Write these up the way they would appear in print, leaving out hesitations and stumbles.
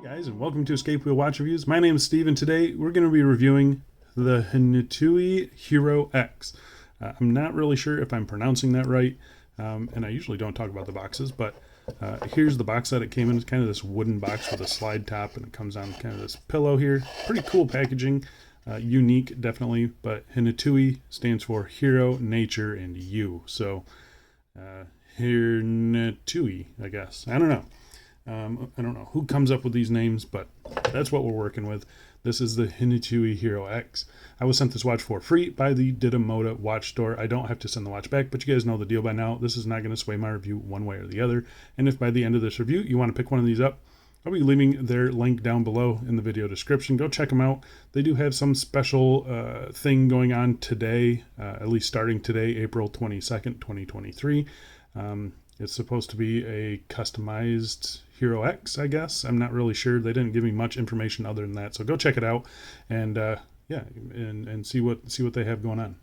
Hey guys, and welcome to Escape Wheel Watch Reviews. My name is Steve, and today we're going to be reviewing the Hnatuy Hero X. I'm not really sure if I'm pronouncing that right, and I usually don't talk about the boxes, but here's the box that it came in. It's kind of this wooden box with a slide top, and it comes on kind of this pillow here. Pretty cool packaging, unique definitely, but Hnatuy stands for Hero, Nature, and You. So, Hnatuy, I guess. I don't know. I don't know who comes up with these names, but that's what we're working with. This is the Hnatuy Hero X. I was sent this watch for free by the Didamoda watch store. I don't have to send the watch back, but you guys know the deal by now. This is not going to sway my review one way or the other. And if by the end of this review you want to pick one of these up, I'll be leaving their link down below in the video description. Go check them out. They do have some special thing going on today, at least starting today, April 22nd, 2023. It's supposed to be a customized Hero X, I guess. I'm not really sure. They didn't give me much information other than that. So go check it out and and see what they have going on.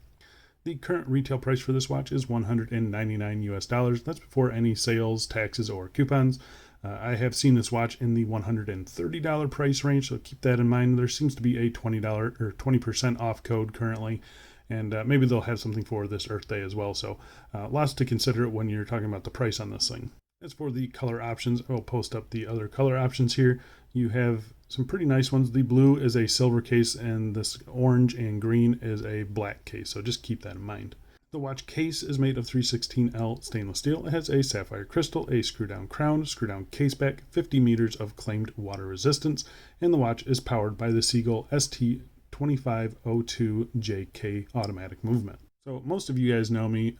The current retail price for this watch is $199 US. That's before any sales, taxes, or coupons. I have seen this watch in the $130 price range, so keep that in mind. There seems to be a $20 or 20% off code currently. And maybe they'll have something for this Earth Day as well. So lots to consider when you're talking about the price on this thing. As for the color options, I'll post up the other color options here. You have some pretty nice ones. The blue is a silver case, and this orange and green is a black case. So just keep that in mind. The watch case is made of 316L stainless steel. It has a sapphire crystal, a screw-down crown, screw-down case back, 50 meters of claimed water resistance, and the watch is powered by the Seagull ST2502JK automatic movement. So most of you guys know me.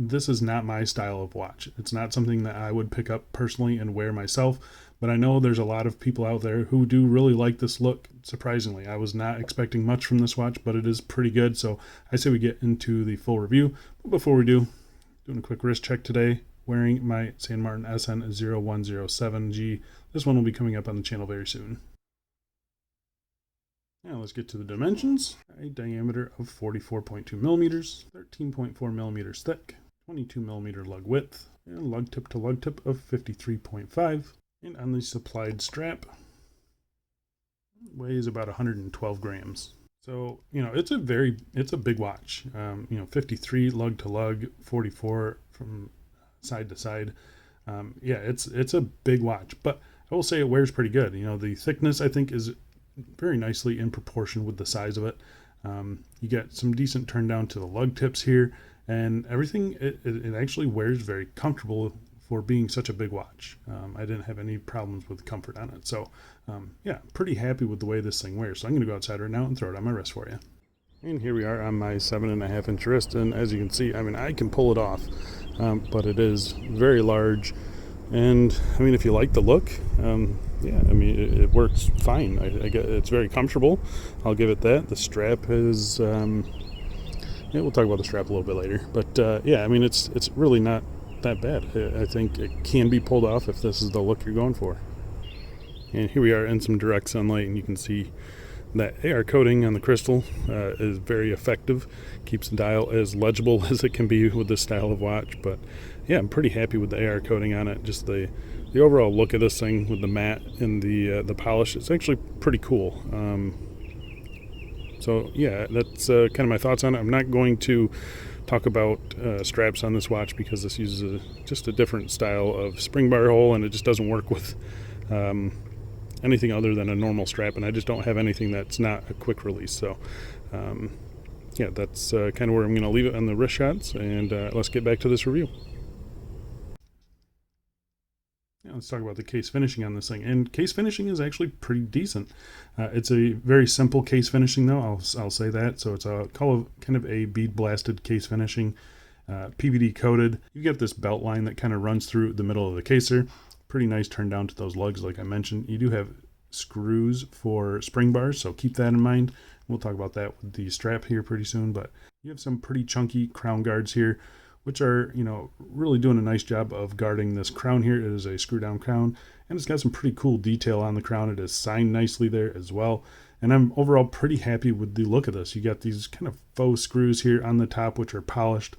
This is not my style of watch. It's not something that I would pick up personally and wear myself, but I know there's a lot of people out there who do really like this look. Surprisingly, I was not expecting much from this watch, but it is pretty good. So I say we get into the full review. But before we do, doing a quick wrist check today, wearing my San Martin SN0107G. This one will be coming up on the channel very soon. Now let's get to the dimensions. A diameter of 44.2 millimeters, 13.4 millimeters thick, 22 millimeter lug width, and lug tip to lug tip of 53.5. And on the supplied strap, weighs about 112 grams. So, it's a big watch. 53 lug to lug, 44 from side to side. It's a big watch, but I will say it wears pretty good. The thickness, I think, is very nicely in proportion with the size of it. You get some decent turn down to the lug tips here, and everything, it actually wears very comfortable for being such a big watch. I didn't have any problems with comfort on it. So pretty happy with the way this thing wears. So I'm going to go outside right now and throw it on my wrist for you. And here we are on my 7.5 inch wrist, and as you can see, I can pull it off, but it is very large. And if you like the look, it works fine. I get it's very comfortable. I'll give it that. The strap is, we'll talk about the strap a little bit later. But it's really not that bad. I think it can be pulled off if this is the look you're going for. And here we are in some direct sunlight, and you can see that AR coating on the crystal is very effective. Keeps the dial as legible as it can be with this style of watch. But I'm pretty happy with the AR coating on it. Just the overall look of this thing with the matte and the polish, it's actually pretty cool. That's kind of my thoughts on it. I'm not going to talk about straps on this watch because this uses just a different style of spring bar hole, and it just doesn't work with anything other than a normal strap, and I just don't have anything that's not a quick release. So that's kind of where I'm going to leave it on the wrist shots, and let's get back to this review. Let's talk about the case finishing on this thing. And case finishing is actually pretty decent. It's a very simple case finishing, though. I'll say that. So it's kind of a bead blasted case finishing, PVD coated. You get this belt line that kind of runs through the middle of the caser. Pretty nice turn down to those lugs, like I mentioned. You do have screws for spring bars, so keep that in mind. We'll talk about that with the strap here pretty soon. But you have some pretty chunky crown guards here, which are, really doing a nice job of guarding this crown here. It is a screw down crown, and it's got some pretty cool detail on the crown. It is signed nicely there as well. And I'm overall pretty happy with the look of this. You got these kind of faux screws here on the top, which are polished,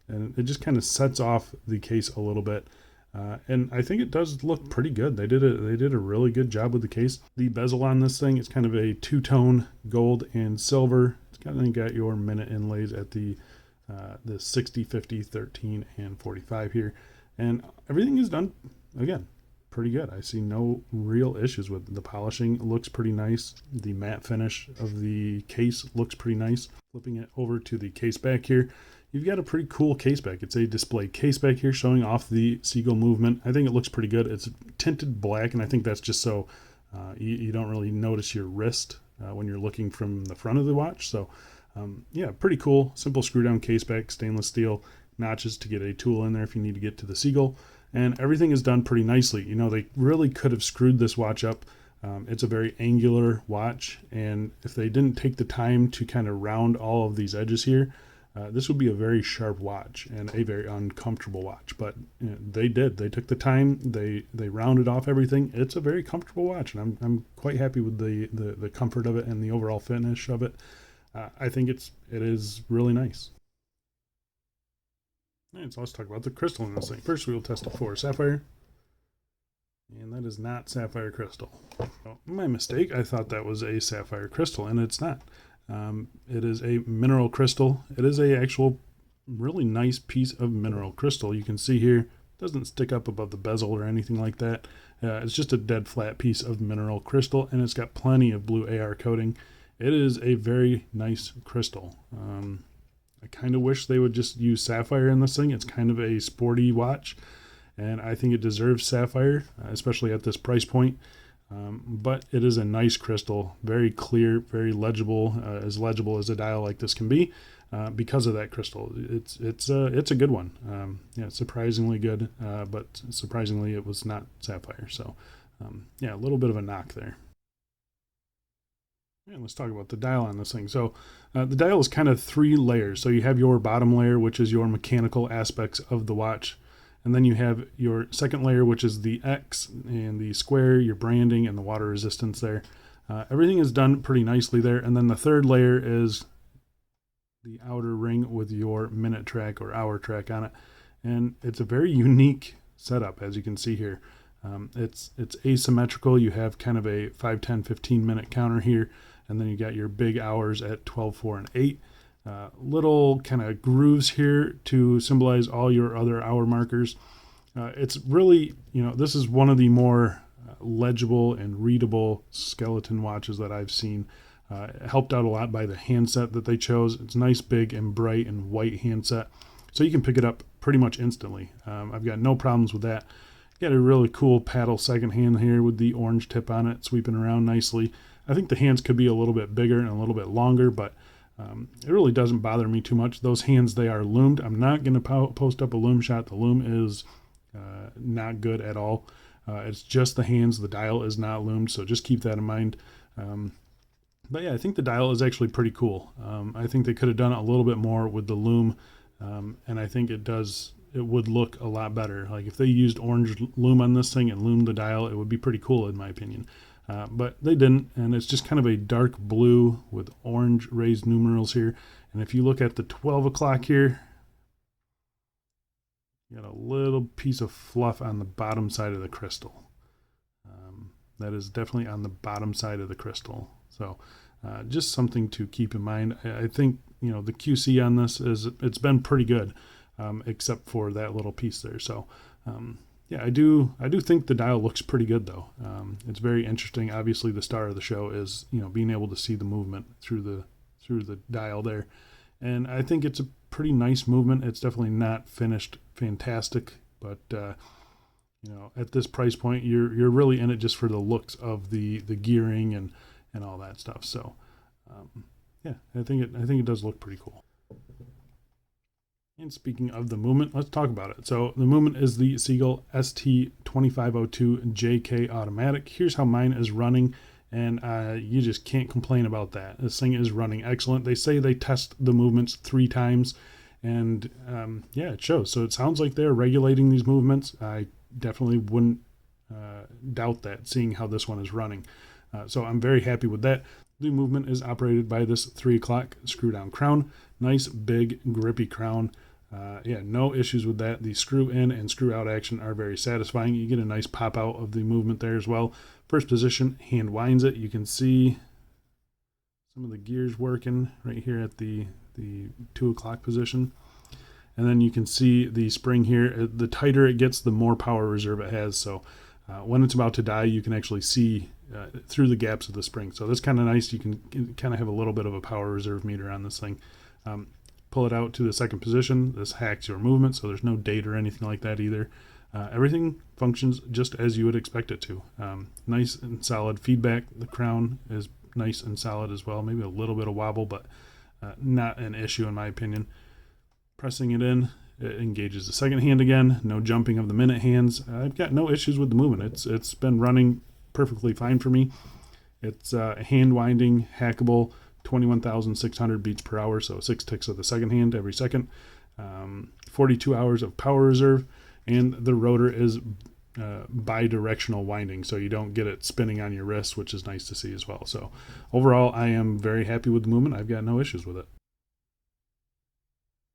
and it just kind of sets off the case a little bit. And I think it does look pretty good. They did a really good job with the case. The bezel on this thing is kind of a two-tone gold and silver. It's kind of got your minute inlays at the 60, 50, 13, and 45 here. And everything is done, again, pretty good. I see no real issues with it. The polishing. Looks pretty nice. The matte finish of the case looks pretty nice. Flipping it over to the case back here, you've got a pretty cool case back. It's a display case back here showing off the seagull movement. I think it looks pretty good. It's tinted black, and I think that's just so you don't really notice your wrist when you're looking from the front of the watch. So yeah, pretty cool. Simple screw down case back, stainless steel notches to get a tool in there if you need to get to the seagull. And everything is done pretty nicely. You know, they really could have screwed this watch up. It's a very angular watch, and if they didn't take the time to kind of round all of these edges here, this would be a very sharp watch and a very uncomfortable watch. But you know, they did. They took the time. They rounded off everything. It's a very comfortable watch, and I'm quite happy with the comfort of it and the overall finish of it. I think it is really nice. And so let's talk about the crystal in this thing. First, we will test it for sapphire. And that is not sapphire crystal. So, my mistake. I thought that was a sapphire crystal, and it's not. It is a mineral crystal. It is a actual really nice piece of mineral crystal. You can see here, it doesn't stick up above the bezel or anything like that. It's just a dead flat piece of mineral crystal, and it's got plenty of blue AR coating. It is a very nice crystal. I kind of wish they would just use sapphire in this thing. It's kind of a sporty watch, and I think it deserves sapphire, especially at this price point. But it is a nice crystal, very clear, very legible as a dial like this can be, because of that crystal. It's a good one. Yeah, surprisingly good, but surprisingly it was not sapphire. So yeah, a little bit of a knock there. And let's talk about the dial on this thing. So the dial is kind of 3 layers. So you have your bottom layer, which is your mechanical aspects of the watch. And then you have your second layer, which is the X and the square, your branding, and the water resistance there. Everything is done pretty nicely there. And then the third layer is the outer ring with your minute track or hour track on it. And it's a very unique setup, as you can see here. It's asymmetrical. You have kind of a 5, 10, 15 minute counter here. And then you got your big hours at 12, 4, and 8. Little kind of grooves here to symbolize all your other hour markers. It's really, this is one of the more legible and readable skeleton watches that I've seen. Helped out a lot by the handset that they chose. It's nice, big, and bright and white handset. So you can pick it up pretty much instantly. I've got no problems with that. Got a really cool paddle second hand here with the orange tip on it, sweeping around nicely. I think the hands could be a little bit bigger and a little bit longer, but it really doesn't bother me too much. Those hands, they are loomed. I'm not going to post up a loom shot. The loom is not good at all. It's just the hands. The dial is not loomed, so just keep that in mind. But yeah, I think the dial is actually pretty cool. I think they could have done a little bit more with the loom, and I think it would look a lot better. Like if they used orange loom on this thing and loomed the dial, it would be pretty cool in my opinion. But they didn't, and it's just kind of a dark blue with orange raised numerals here. And if you look at the 12 o'clock here, you got a little piece of fluff on the bottom side of the crystal. That is definitely on the bottom side of the crystal. So just something to keep in mind. I think, the QC on this it's been pretty good, except for that little piece there. So, yeah, I do think the dial looks pretty good though. It's very interesting. Obviously the star of the show is, being able to see the movement through the dial there. And I think it's a pretty nice movement. It's definitely not finished fantastic, but at this price point, you're really in it just for the looks of the gearing and all that stuff. So, yeah, I think it does look pretty cool. And speaking of the movement, let's talk about it. So the movement is the Seagull ST2502JK automatic. Here's how mine is running, and you just can't complain about that. This thing is running excellent. They say they test the movements 3 times, and yeah, it shows. So it sounds like they're regulating these movements. I definitely wouldn't doubt that, seeing how this one is running. So I'm very happy with that. The movement is operated by this 3 o'clock screw down crown. Nice, big, grippy crown. Yeah, no issues with that. The screw in and screw out action are very satisfying. You get a nice pop out of the movement there as well. First position, hand winds it. You can see some of the gears working right here at the 2 o'clock position. And then you can see the spring here. The tighter it gets, the more power reserve it has. So when it's about to die, you can actually see through the gaps of the spring. So that's kind of nice. You can kind of have a little bit of a power reserve meter on this thing. Pull it out to the second position. This hacks your movement, so there's no date or anything like that either. Everything functions just as you would expect it to. Nice and solid feedback. The crown is nice and solid as well. Maybe a little bit of wobble, but not an issue in my opinion. Pressing it in, it engages the second hand again. No jumping of the minute hands. I've got no issues with the movement. It's been running perfectly fine for me. It's hand winding, hackable, 21,600 beats per hour, so 6 ticks of the second hand every second. 42 hours of power reserve, and the rotor is bi-directional winding, so you don't get it spinning on your wrist, which is nice to see as well. So overall, I am very happy with the movement. I've got no issues with it.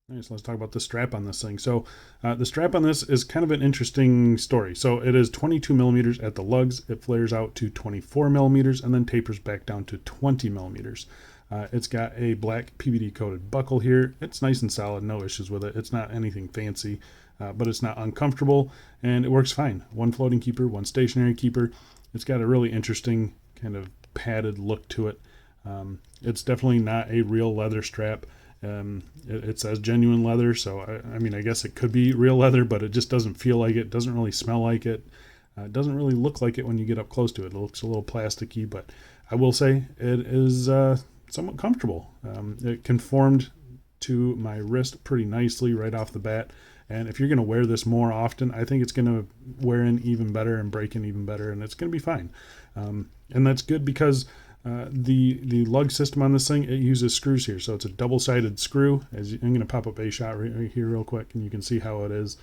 All right, so let's talk about the strap on this thing. So the strap on this is kind of an interesting story. So it is 22 millimeters at the lugs. It flares out to 24 millimeters and then tapers back down to 20 millimeters. It's got a black PVD coated buckle here. It's nice and solid, no issues with it. It's not anything fancy, but it's not uncomfortable, and it works fine. One floating keeper, one stationary keeper. It's got a really interesting kind of padded look to it. It's definitely not a real leather strap. It says genuine leather, so I mean, I guess it could be real leather, but it just doesn't feel like it. Doesn't really smell like it. It doesn't really look like it when you get up close to it. It looks a little plasticky, but I will say it is somewhat comfortable. It conformed to my wrist pretty nicely right off the bat, and if you're going to wear this more often, I think it's going to wear in even better and break in even better, and it's going to be fine. And that's good because the lug system on this thing, it uses screws here, so it's a double-sided screw. I'm going to pop up a shot right here real quick, and you can see how it is.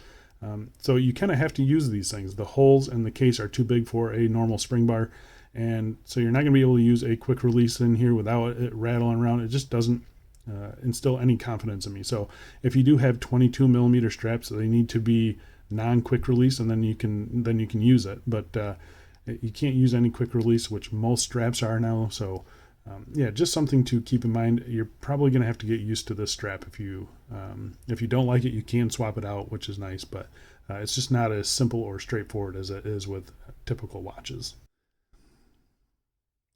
So you kind of have to use these things. The holes in the case are too big for a normal spring bar, and so you're not going to be able to use a quick release in here without it rattling around. It just doesn't instill any confidence in me. So if you do have 22 millimeter straps, they need to be non-quick release, and then you can use it. But you can't use any quick release, which most straps are now. So yeah, just something to keep in mind. You're probably going to have to get used to this strap. If you don't like it, you can swap it out, which is nice, but it's just not as simple or straightforward as it is with typical watches.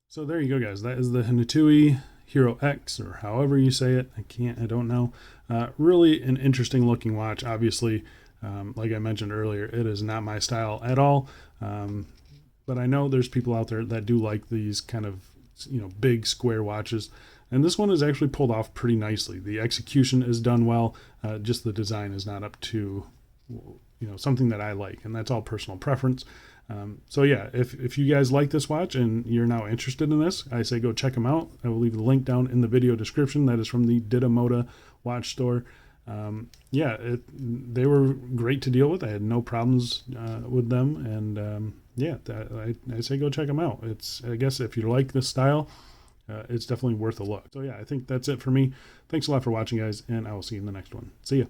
So there you go, guys. That is the Hnatuy Hero X, or however you say it. I don't know. Really an interesting looking watch. Obviously, like I mentioned earlier, it is not my style at all. But I know there's people out there that do like these kind of, big square watches. And this one is actually pulled off pretty nicely. The execution is done well. Just the design is not up to, something that I like. And that's all personal preference. So yeah, if you guys like this watch and you're now interested in this, I say go check them out. I will leave the link down in the video description. That is from the Ditamoda watch store. Yeah, they were great to deal with. I had no problems with them, and yeah, I say go check them out. I guess if you like this style, it's definitely worth a look. So yeah, I think that's it for me. Thanks a lot for watching, guys, and I will see you in the next one. See ya.